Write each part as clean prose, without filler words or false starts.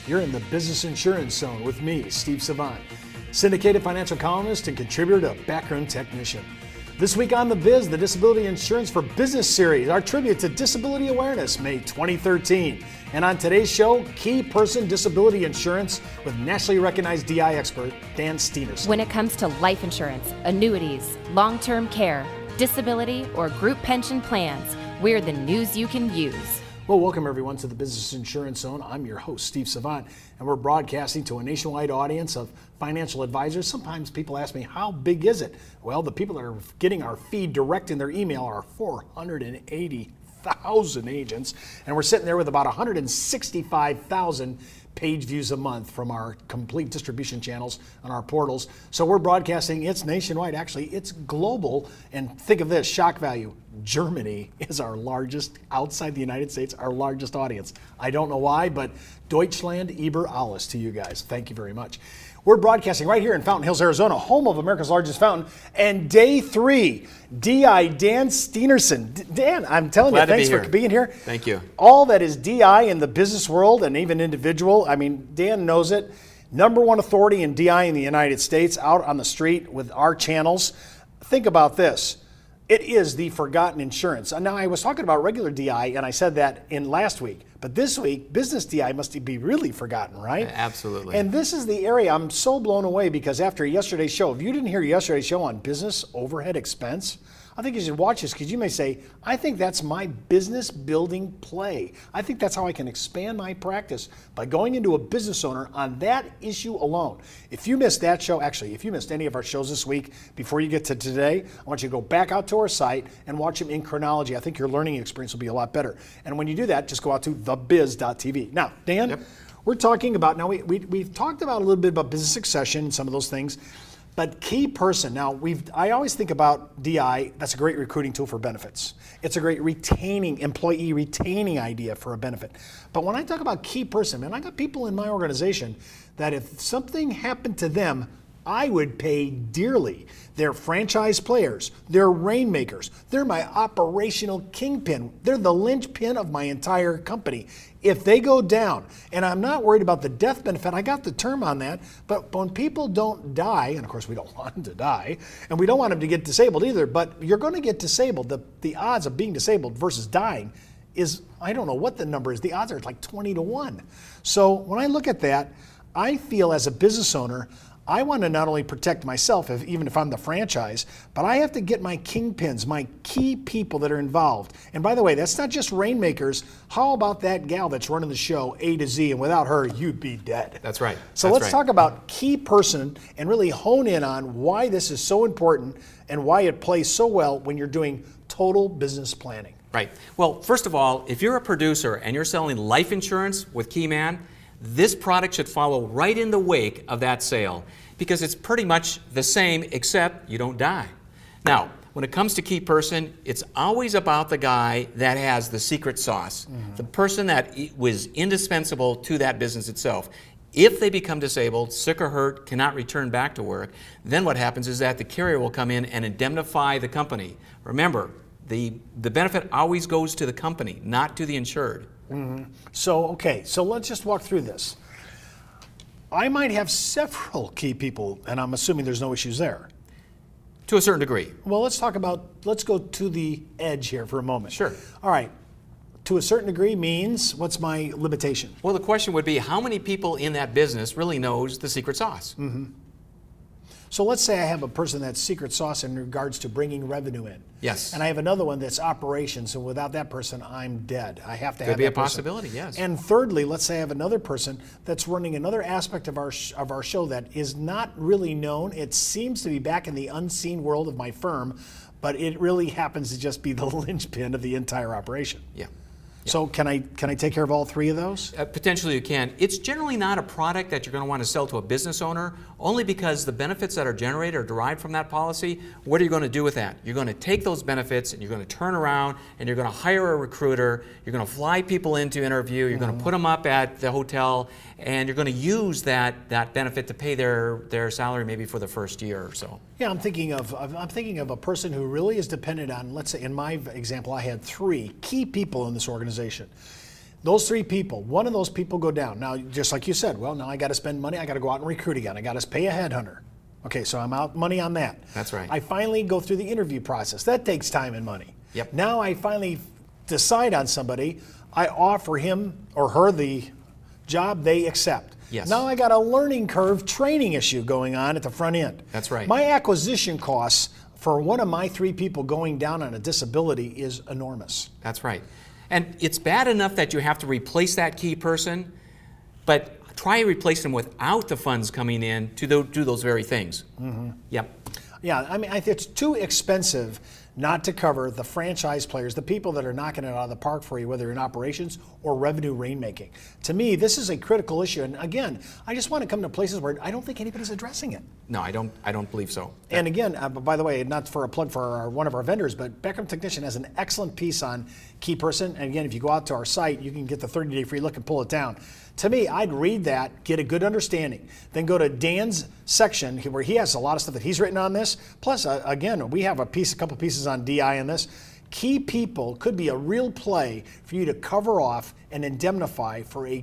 You're in the Business Insurance Zone with me, Steve Savant, syndicated financial columnist and contributor to Backroom Technician. This week on The Biz, the Disability Insurance for Business series, our tribute to Disability Awareness, May 2013. And on today's show, key person disability insurance with nationally recognized DI expert Dan Steenerson. When it comes to life insurance, annuities, long-term care, disability, or group pension plans, we're the news you can use. Well, welcome everyone to the Business Insurance Zone. I'm your host, Steve Savant, and we're broadcasting to a nationwide audience of financial advisors. Sometimes people ask me, how big is it? Well, the people that are getting our feed direct in their email are 480,000 agents, and we're sitting there with about 165,000 page views a month from our complete distribution channels on our portals. So we're broadcasting, it's nationwide, actually, it's global. And think of this, shock value. Germany is our largest, outside the United States, our largest audience. I don't know why, but Deutschland über alles to you guys. Thank you very much. We're broadcasting right here in Fountain Hills, Arizona, home of America's largest fountain, and day 3, DI Dan Steenerson. Dan, I'm telling you, thanks for being here. Thank you. All that is DI in the business world and even individual, I mean, Dan knows it. #1 authority in DI in the United States, out on the street with our channels. Think about this. It is the forgotten insurance. Now, I was talking about regular DI, and I said that in last week. But this week, business DI must be really forgotten, right? Absolutely. And this is the area I'm so blown away because after yesterday's show, if you didn't hear yesterday's show on business overhead expense, I think you should watch this because you may say, I think that's my business building play. I think that's how I can expand my practice by going into a business owner on that issue alone. If you missed that show, actually, if you missed any of our shows this week, before you get to today, I want you to go back out to our site and watch them in chronology. I think your learning experience will be a lot better. And when you do that, just go out to thebiz.tv. Now, Dan, Yep. We're talking about, now we've talked about a little bit about business succession and some of those things. But key person, now I always think about DI, that's a great recruiting tool for benefits. It's a great employee retaining idea for a benefit. But when I talk about key person, man, I got people in my organization that if something happened to them, I would pay dearly. They're franchise players, they're rainmakers, they're my operational kingpin, they're the linchpin of my entire company. If they go down, and I'm not worried about the death benefit, I got the term on that, but when people don't die, and of course we don't want them to die, and we don't want them to get disabled either, but you're going to get disabled. The odds of being disabled versus dying is, I don't know what the number is, the odds are like 20-1. So when I look at that, I feel as a business owner, I want to not only protect myself, even if I'm the franchise, but I have to get my kingpins, my key people that are involved. And by the way, that's not just rainmakers. How about that gal that's running the show A to Z, and without her, you'd be dead. That's right. So let's talk about key person and really hone in on why this is so important and why it plays so well when you're doing total business planning. Right. Well, first of all, if you're a producer and you're selling life insurance with Keyman, this product should follow right in the wake of that sale because it's pretty much the same except you don't die. Now, when it comes to key person, it's always about the guy that has the secret sauce, the person that was indispensable to that business itself. If they become disabled, sick or hurt, cannot return back to work, then what happens is that the carrier will come in and indemnify the company. Remember, the benefit always goes to the company, not to the insured. So let's just walk through this. I might have several key people, and I'm assuming there's no issues there. To a certain degree. Well, let's go to the edge here for a moment. Sure. All right. To a certain degree means, what's my limitation? Well, the question would be, how many people in that business really knows the secret sauce? So let's say I have a person that's secret sauce in regards to bringing revenue in. Yes. And I have another one that's operations, and without that person, I'm dead. I have to have that person. Could be a possibility, yes. And thirdly, let's say I have another person that's running another aspect of our show that is not really known. It seems to be back in the unseen world of my firm, but it really happens to just be the linchpin of the entire operation. Yeah. So can I take care of all three of those? Potentially you can. It's generally not a product that you're going to want to sell to a business owner, only because the benefits that are generated or derived from that policy, what are you going to do with that? You're going to take those benefits and you're going to turn around and you're going to hire a recruiter, you're going to fly people in to interview, you're going to put them up at the hotel, and you're going to use that benefit to pay their salary maybe for the first year or so. Yeah, I'm thinking of a person who really is dependent on, let's say in my example, I had 3 key people in this organization. Those 3 people, one of those people go down. Now, just like you said, well, now I got to spend money. I got to go out and recruit again. I got to pay a headhunter. Okay, so I'm out money on that. That's right. I finally go through the interview process. That takes time and money. Yep. Now I finally decide on somebody. I offer him or her the job, they accept. Yes. Now I got a learning curve training issue going on at the front end. That's right. My acquisition costs for one of my 3 people going down on a disability is enormous. That's right. And it's bad enough that you have to replace that key person, but try and replace them without the funds coming in to do those very things. Mm-hmm. Yep. Yeah, I mean, it's too expensive not to cover the franchise players, the people that are knocking it out of the park for you, whether in operations or revenue rainmaking. To me, this is a critical issue. And again, I just want to come to places where I don't think anybody's addressing it. No, I don't believe so. And again, by the way, not for a plug for one of our vendors, but Beckham Technician has an excellent piece on key person. And again, if you go out to our site, you can get the 30-day free look and pull it down. To me, I'd read that, get a good understanding, then go to Dan's section where he has a lot of stuff that he's written on this. Plus, again, we have a couple pieces on DI in this. Key people could be a real play for you to cover off and indemnify for a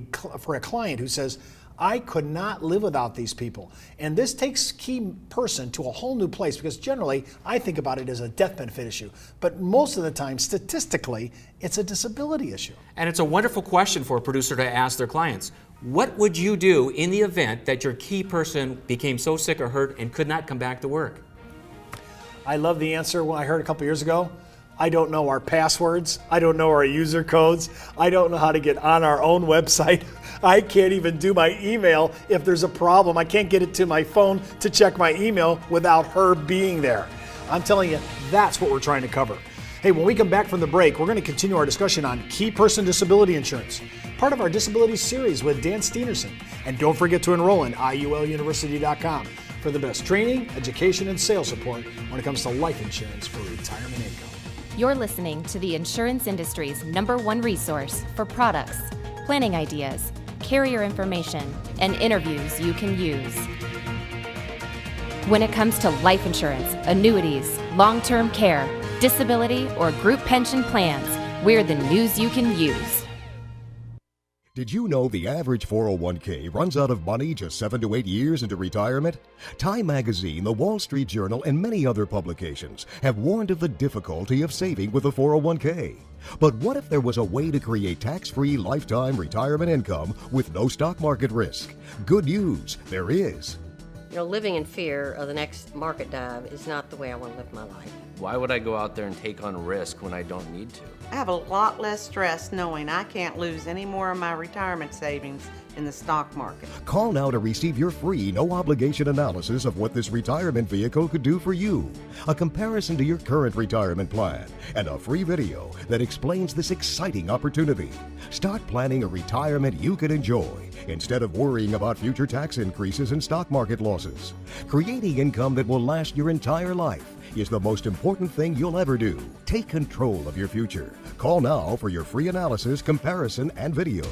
client who says, I could not live without these people. And this takes key person to a whole new place because generally I think about it as a death benefit issue. But most of the time, statistically, it's a disability issue. And it's a wonderful question for a producer to ask their clients. What would you do in the event that your key person became so sick or hurt and could not come back to work? I love the answer when I heard a couple years ago. I don't know our passwords. I don't know our user codes. I don't know how to get on our own website. I can't even do my email if there's a problem. I can't get it to my phone to check my email without her being there. I'm telling you, that's what we're trying to cover. Hey, when we come back from the break, we're going to continue our discussion on key person disability insurance, part of our disability series with Dan Steenerson. And don't forget to enroll in IULUniversity.com for the best training, education, and sales support when it comes to life insurance for retirement income. You're listening to the insurance industry's #1 resource for products, planning ideas, carrier information, and interviews you can use. When it comes to life insurance, annuities, long-term care, disability, or group pension plans, we're the news you can use. Did you know the average 401k runs out of money just 7 to 8 years into retirement? Time Magazine, the Wall Street Journal, and many other publications have warned of the difficulty of saving with a 401k. But what if there was a way to create tax-free lifetime retirement income with no stock market risk? Good news, there is. You know, living in fear of the next market dive is not the way I want to live my life. Why would I go out there and take on risk when I don't need to? I have a lot less stress knowing I can't lose any more of my retirement savings in the stock market. Call now to receive your free, no-obligation analysis of what this retirement vehicle could do for you, a comparison to your current retirement plan, and a free video that explains this exciting opportunity. Start planning a retirement you can enjoy instead of worrying about future tax increases and stock market losses. Creating income that will last your entire life is the most important thing you'll ever do. Take control of your future. Call now for your free analysis, comparison, and video.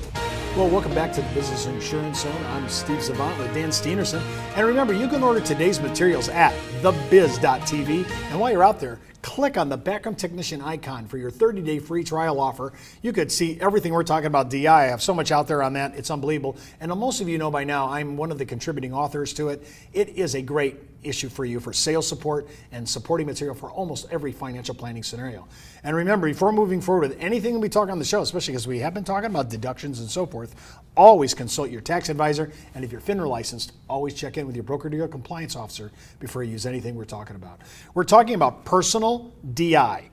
Well, welcome back to the Business Insurance Zone. I'm Steve Savant with Dan Steenerson. And remember, you can order today's materials at thebiz.tv. And while you're out there, click on the Beckham Technician icon for your 30-day free trial offer. You could see everything we're talking about DI. I have so much out there on that. It's unbelievable. And most of you know by now, I'm one of the contributing authors to it. It is a great issue for you for sales support and supporting material for almost every financial planning scenario. And remember, before moving forward with anything we talk on the show, especially because we have been talking about deductions and so forth, always consult your tax advisor. And if you're FINRA licensed, always check in with your broker-dealer compliance officer before you use anything we're talking about. We're talking about personal DI.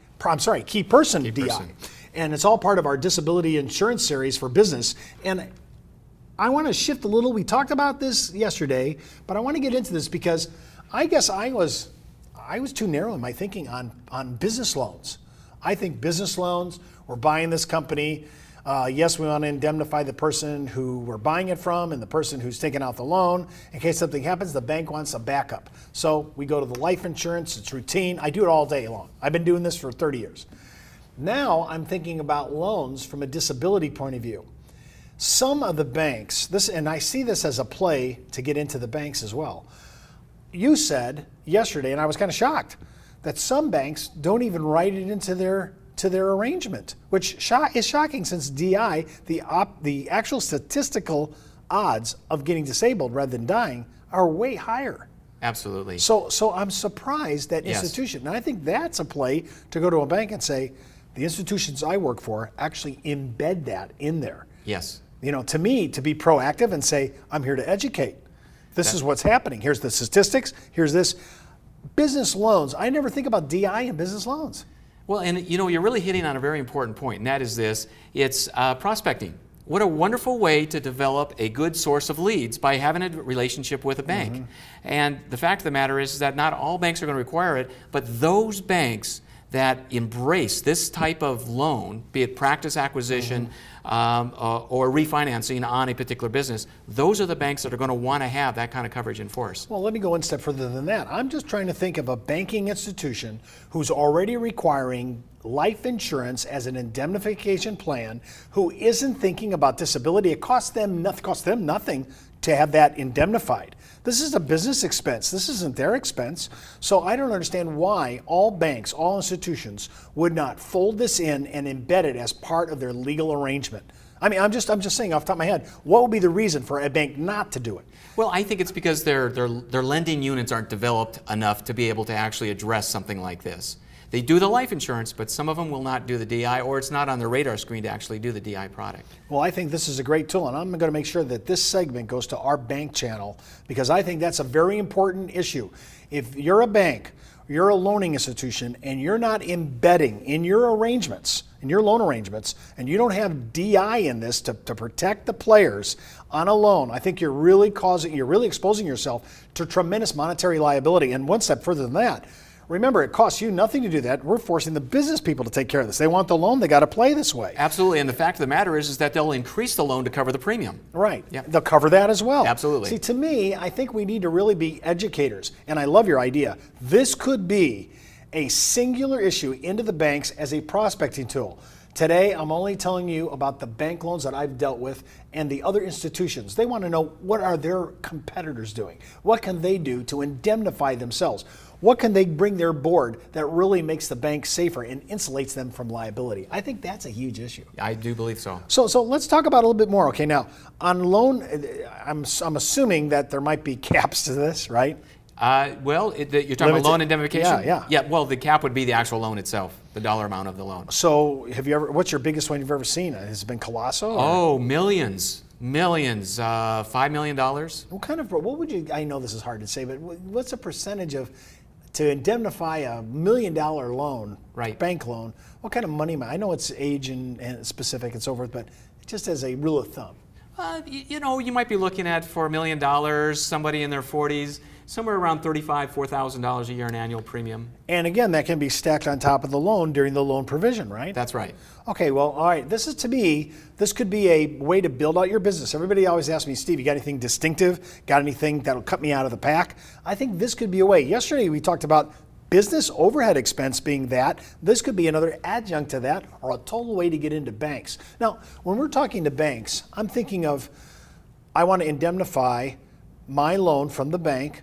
Key person DI. And it's all part of our disability insurance series for business. And I want to shift a little. We talked about this yesterday, but I want to get into this because I guess I was too narrow in my thinking on business loans. I think business loans, we're buying this company. Yes, we want to indemnify the person who we're buying it from and the person who's taking out the loan. In case something happens, the bank wants a backup. So we go to the life insurance. It's routine. I do it all day long. I've been doing this for 30 years. Now I'm thinking about loans from a disability point of view. Some of the banks, and I see this as a play to get into the banks as well. You said yesterday, and I was kind of shocked, that some banks don't even write it into their to their arrangement, which is shocking since DI, the actual statistical odds of getting disabled rather than dying are way higher. Absolutely. So I'm surprised that Yes. institution, and I think that's a play to go to a bank and say, the institutions I work for actually embed that in there. Yes. You know, to me, to be proactive and say, I'm here to educate. This is what's happening. Here's the statistics. Here's this. Business loans. I never think about DI in business loans. Well, and you know, you're really hitting on a very important point, and that is this. It's prospecting. What a wonderful way to develop a good source of leads by having a relationship with a bank. And the fact of the matter is that not all banks are going to require it, but those banks that embrace this type of loan, be it practice acquisition or refinancing on a particular business, those are the banks that are going to want to have that kind of coverage in force. Well, let me go one step further than that. I'm just trying to think of a banking institution who's already requiring life insurance as an indemnification plan, who isn't thinking about disability. It costs them nothing to have that indemnified. This is a business expense. This isn't their expense. So I don't understand why all banks, all institutions would not fold this in and embed it as part of their legal arrangement. I mean, I'm just saying off the top of my head, what would be the reason for a bank not to do it? Well, I think it's because their lending units aren't developed enough to be able to actually address something like this. They do the life insurance, but some of them will not do the DI, or it's not on their radar screen to actually do the DI product. Well, I think this is a great tool, and I'm going to make sure that this segment goes to our bank channel, because I think that's a very important issue. If you're a bank, you're a loaning institution, and you're not embedding in your arrangements, in your loan arrangements, and you don't have DI in this to protect the players on a loan, I think you're really exposing yourself to tremendous monetary liability. And one step further than that, remember, it costs you nothing to do that. We're forcing the business people to take care of this. They want the loan, they got to play this way. Absolutely, and the fact of the matter is that they'll increase the loan to cover the premium. Right. Yeah. They'll cover that as well. Absolutely. See, to me, I think we need to really be educators, and I love your idea. This could be a singular issue into the banks as a prospecting tool. Today, I'm only telling you about the bank loans that I've dealt with and the other institutions. They want to know, what are their competitors doing? What can they do to indemnify themselves? What can they bring their board that really makes the bank safer and insulates them from liability? I think that's a huge issue. I do believe so. So let's talk about it a little bit more. Okay, now on loan, I'm assuming that there might be caps to this, right? Well, you're talking about loan indemnification? Yeah. Yeah, well, the cap would be the actual loan itself, the dollar amount of the loan. So what's your biggest one you've ever seen? Has it been Colosso? Oh, millions, $5 million. What would you, I know this is hard to say, but what's a percentage to indemnify $1 million loan, right, bank loan, what kind of money? I know it's age and specific and so forth, but just as a rule of thumb. You know, you might be looking at, for $1 million, somebody in their 40s, somewhere around $35,000, $4,000 a year in annual premium. And again, that can be stacked on top of the loan during the loan provision, right? That's right. Okay, well, all right. This is, to me, this could be a way to build out your business. Everybody always asks me, Steve, you got anything distinctive? Got anything that'll cut me out of the pack? I think this could be a way. Yesterday, we talked about business overhead expense being that. This could be another adjunct to that, or a total way to get into banks. Now, when we're talking to banks, I'm thinking of, I want to indemnify my loan from the bank.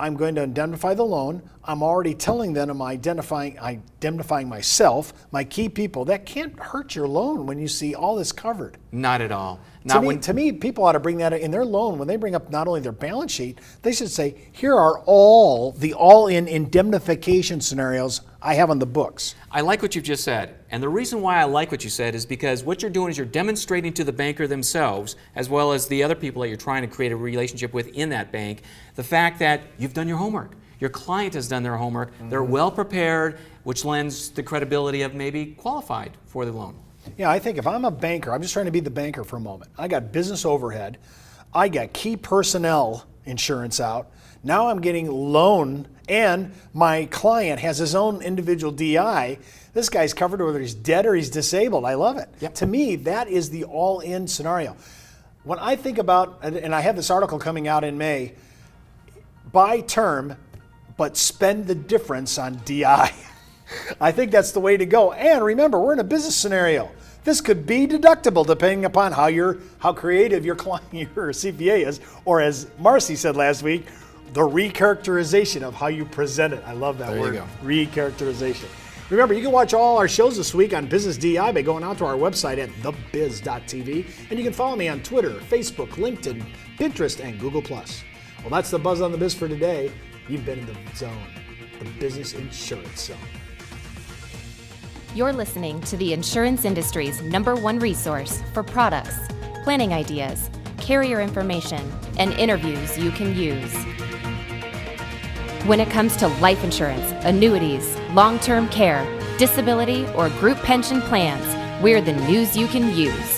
I'm going to indemnify the loan. I'm already telling them I'm indemnifying myself, my key people. That can't hurt your loan when you see all this covered. Not at all. To me, people ought to bring that in their loan. When they bring up not only their balance sheet, they should say, here are all the all-in indemnification scenarios I have on the books. I like what you've just said. And the reason why I like what you said is because what you're doing is you're demonstrating to the banker themselves, as well as the other people that you're trying to create a relationship with in that bank, the fact that you've done your homework. Your client has done their homework. They're well prepared, which lends the credibility of maybe qualified for the loan. Yeah, I think if I'm a banker, I'm just trying to be the banker for a moment. I got business overhead. I got key personnel insurance out. Now I'm getting loan, and my client has his own individual DI. This guy's covered whether he's dead or he's disabled. I love it. Yep. To me, that is the all-in scenario. When I think about, and I have this article coming out in May, buy term, but spend the difference on DI. I think that's the way to go. And remember, we're in a business scenario. This could be deductible depending upon how creative your client, your CPA is, or as Marcy said last week, the recharacterization of how you present it. I love that There word. you go. Recharacterization. Remember, you can watch all our shows this week on Business DI by going out to our website at thebiz.tv, and you can follow me on Twitter, Facebook, LinkedIn, Pinterest, and Google+. Well, that's the Buzz on the Biz for today. You've been in the zone, the business insurance zone. You're listening to the insurance industry's #1 resource for products, planning ideas, carrier information, and interviews you can use. When it comes to life insurance, annuities, long-term care, disability, or group pension plans, we're the news you can use.